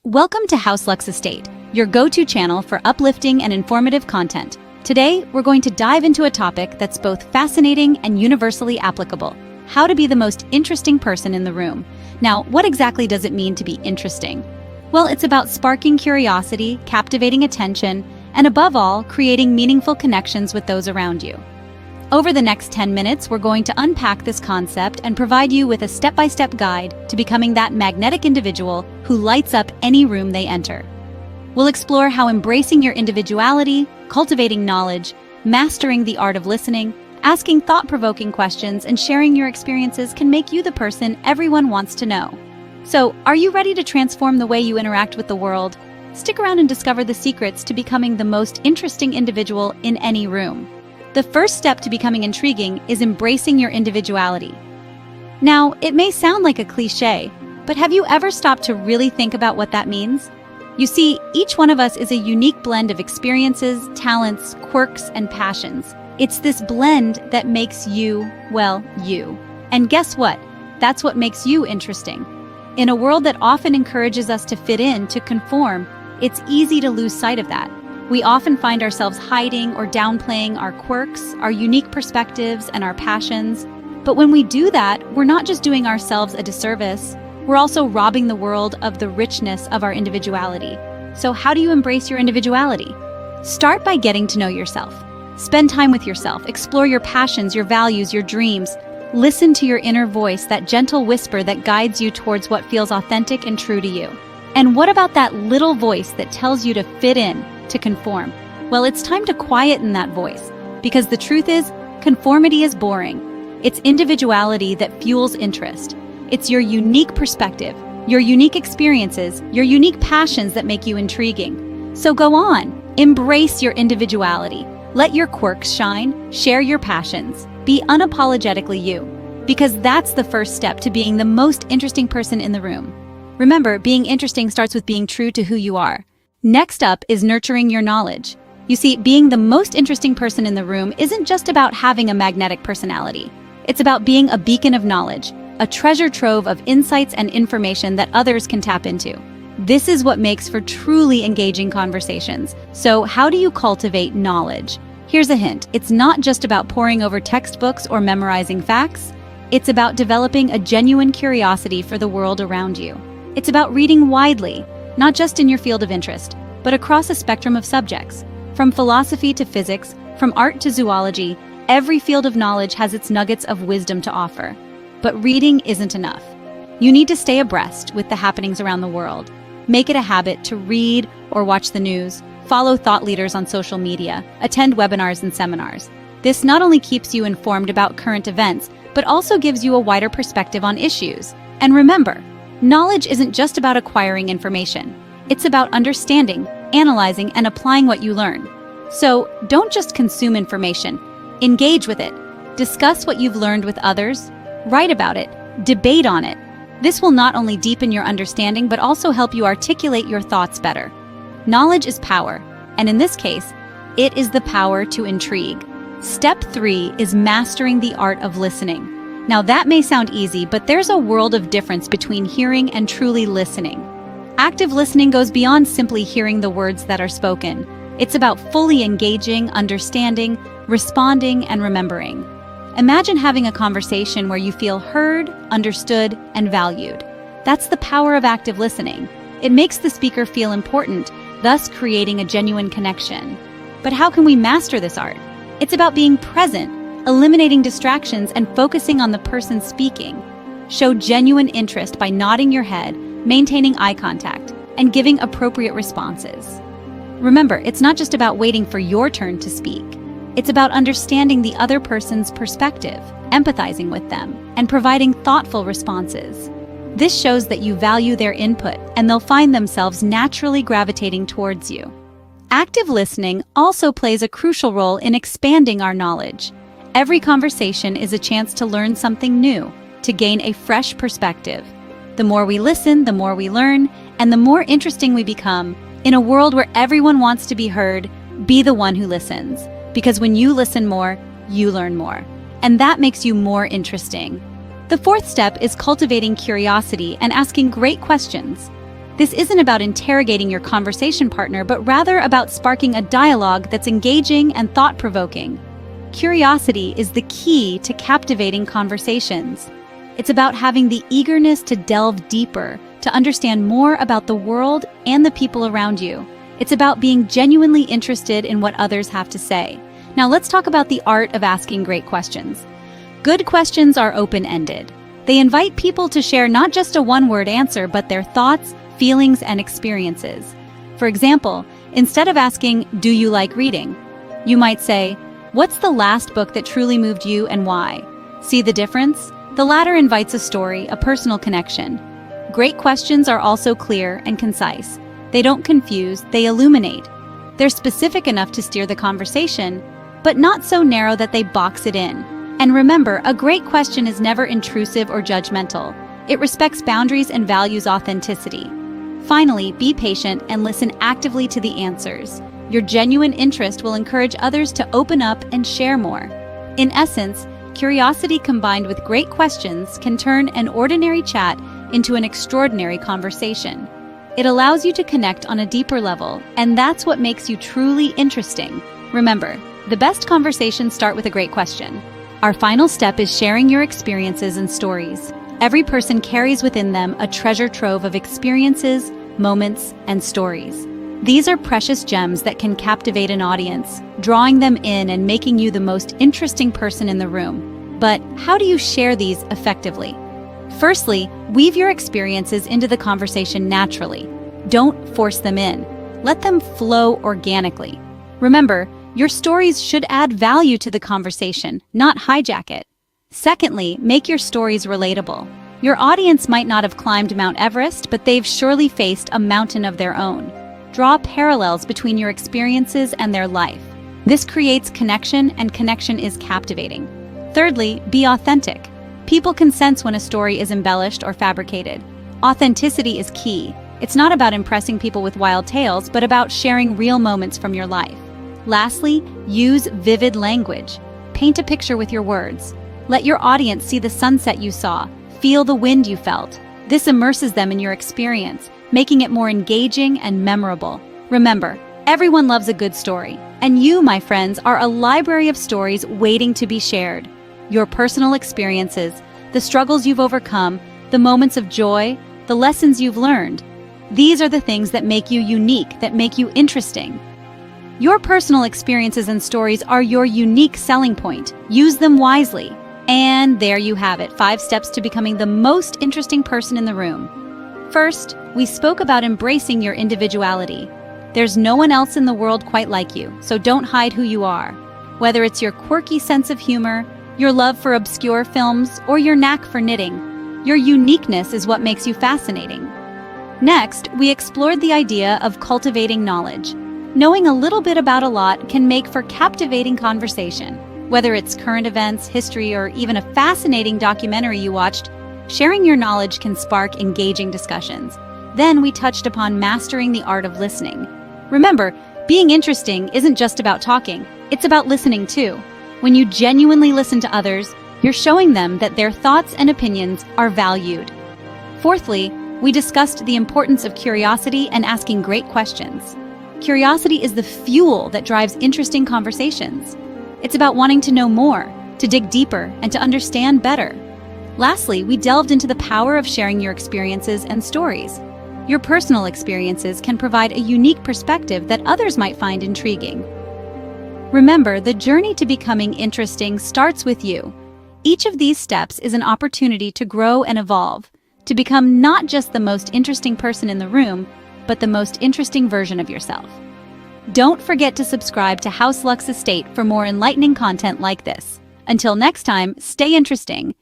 Welcome to House Lux Estate, your go-to channel for uplifting and informative content. Today, we're going to dive into a topic that's both fascinating and universally applicable: how to be the most interesting person in the room. Now, what exactly does it mean to be interesting? Well, it's about sparking curiosity, captivating attention, and above all, creating meaningful connections with those around you. Over the next 10 minutes, we're going to unpack this concept and provide you with a step-by-step guide to becoming that magnetic individual who lights up any room they enter. We'll explore how embracing your individuality, cultivating knowledge, mastering the art of listening, asking thought-provoking questions, and sharing your experiences can make you the person everyone wants to know. So, are you ready to transform the way you interact with the world? Stick around and discover the secrets to becoming the most interesting individual in any room. The first step to becoming intriguing is embracing your individuality. Now, it may sound like a cliché, but have you ever stopped to really think about what that means? You see, each one of us is a unique blend of experiences, talents, quirks, and passions. It's this blend that makes you, well, you. And guess what? That's what makes you interesting. In a world that often encourages us to fit in, to conform, it's easy to lose sight of that. We often find ourselves hiding or downplaying our quirks, our unique perspectives, and our passions. But when we do that, we're not just doing ourselves a disservice, we're also robbing the world of the richness of our individuality. So how do you embrace your individuality? Start by getting to know yourself. Spend time with yourself, explore your passions, your values, your dreams. Listen to your inner voice, that gentle whisper that guides you towards what feels authentic and true to you. And what about that little voice that tells you to fit in, to conform? Well, it's time to quieten that voice, because the truth is, conformity is boring. It's individuality that fuels interest. It's your unique perspective, your unique experiences, your unique passions that make you intriguing. So go on, embrace your individuality. Let your quirks shine, share your passions, be unapologetically you, because that's the first step to being the most interesting person in the room. Remember, being interesting starts with being true to who you are. Next up is nurturing your knowledge. You see, being the most interesting person in the room isn't just about having a magnetic personality. It's about being a beacon of knowledge, a treasure trove of insights and information that others can tap into. This is what makes for truly engaging conversations. So, how do you cultivate knowledge? Here's a hint. It's not just about poring over textbooks or memorizing facts. It's about developing a genuine curiosity for the world around you. It's about reading widely, not just in your field of interest, but across a spectrum of subjects. From philosophy to physics, from art to zoology, every field of knowledge has its nuggets of wisdom to offer. But reading isn't enough. You need to stay abreast with the happenings around the world. Make it a habit to read or watch the news, follow thought leaders on social media, attend webinars and seminars. This not only keeps you informed about current events, but also gives you a wider perspective on issues. And remember, knowledge isn't just about acquiring information. It's about understanding, analyzing, and applying what you learn. So don't just consume information. Engage with it. Discuss what you've learned with others. Write about it. Debate on it. This will not only deepen your understanding, but also help you articulate your thoughts better. Knowledge is power, and in this case, it is the power to intrigue. Step 3 is mastering the art of listening. Now that may sound easy, but there's a world of difference between hearing and truly listening. Active listening goes beyond simply hearing the words that are spoken. It's about fully engaging, understanding, responding, and remembering. Imagine having a conversation where you feel heard, understood, and valued. That's the power of active listening. It makes the speaker feel important, thus creating a genuine connection. But how can we master this art? It's about being present, eliminating distractions, and focusing on the person speaking. Show genuine interest by nodding your head, maintaining eye contact, and giving appropriate responses. Remember, it's not just about waiting for your turn to speak. It's about understanding the other person's perspective, empathizing with them, and providing thoughtful responses. This shows that you value their input, and they'll find themselves naturally gravitating towards you. Active listening also plays a crucial role in expanding our knowledge. Every conversation is a chance to learn something new, to gain a fresh perspective. The more we listen, the more we learn, and the more interesting we become. In a world where everyone wants to be heard, be the one who listens. Because when you listen more, you learn more. And that makes you more interesting. The fourth step is cultivating curiosity and asking great questions. This isn't about interrogating your conversation partner, but rather about sparking a dialogue that's engaging and thought-provoking. Curiosity is the key to captivating conversations. It's about having the eagerness to delve deeper, to understand more about the world and the people around you. It's about being genuinely interested in what others have to say. Now let's talk about the art of asking great questions. Good questions are open-ended. They invite people to share not just a one-word answer, but their thoughts, feelings, and experiences. For example, instead of asking, "Do you like reading?" you might say, "What's the last book that truly moved you and why?" See the difference? The latter invites a story, a personal connection. Great questions are also clear and concise. They don't confuse, they illuminate. They're specific enough to steer the conversation, but not so narrow that they box it in. And remember, a great question is never intrusive or judgmental. It respects boundaries and values authenticity. Finally, be patient and listen actively to the answers. Your genuine interest will encourage others to open up and share more. In essence, curiosity combined with great questions can turn an ordinary chat into an extraordinary conversation. It allows you to connect on a deeper level, and that's what makes you truly interesting. Remember, the best conversations start with a great question. Our final step is sharing your experiences and stories. Every person carries within them a treasure trove of experiences, moments, and stories. These are precious gems that can captivate an audience, drawing them in and making you the most interesting person in the room. But how do you share these effectively? Firstly, weave your experiences into the conversation naturally. Don't force them in. Let them flow organically. Remember, your stories should add value to the conversation, not hijack it. Secondly, make your stories relatable. Your audience might not have climbed Mount Everest, but they've surely faced a mountain of their own. Draw parallels between your experiences and their life. This creates connection, and connection is captivating. Thirdly, be authentic. People can sense when a story is embellished or fabricated. Authenticity is key. It's not about impressing people with wild tales, but about sharing real moments from your life. Lastly, use vivid language. Paint a picture with your words. Let your audience see the sunset you saw, feel the wind you felt. This immerses them in your experience, making it more engaging and memorable. Remember, everyone loves a good story, and you, my friends, are a library of stories waiting to be shared. Your personal experiences, the struggles you've overcome, the moments of joy, the lessons you've learned. These are the things that make you unique, that make you interesting. Your personal experiences and stories are your unique selling point. Use them wisely. And there you have it, 5 steps to becoming the most interesting person in the room. First, we spoke about embracing your individuality. There's no one else in the world quite like you, so don't hide who you are. Whether it's your quirky sense of humor, your love for obscure films, or your knack for knitting, your uniqueness is what makes you fascinating. Next, we explored the idea of cultivating knowledge. Knowing a little bit about a lot can make for captivating conversation. Whether it's current events, history, or even a fascinating documentary you watched, sharing your knowledge can spark engaging discussions. Then we touched upon mastering the art of listening. Remember, being interesting isn't just about talking, it's about listening too. When you genuinely listen to others, you're showing them that their thoughts and opinions are valued. Fourthly, we discussed the importance of curiosity and asking great questions. Curiosity is the fuel that drives interesting conversations. It's about wanting to know more, to dig deeper, and to understand better. Lastly, we delved into the power of sharing your experiences and stories. Your personal experiences can provide a unique perspective that others might find intriguing. Remember, the journey to becoming interesting starts with you. Each of these steps is an opportunity to grow and evolve, to become not just the most interesting person in the room, but the most interesting version of yourself. Don't forget to subscribe to House Lux Estate for more enlightening content like this. Until next time, stay interesting.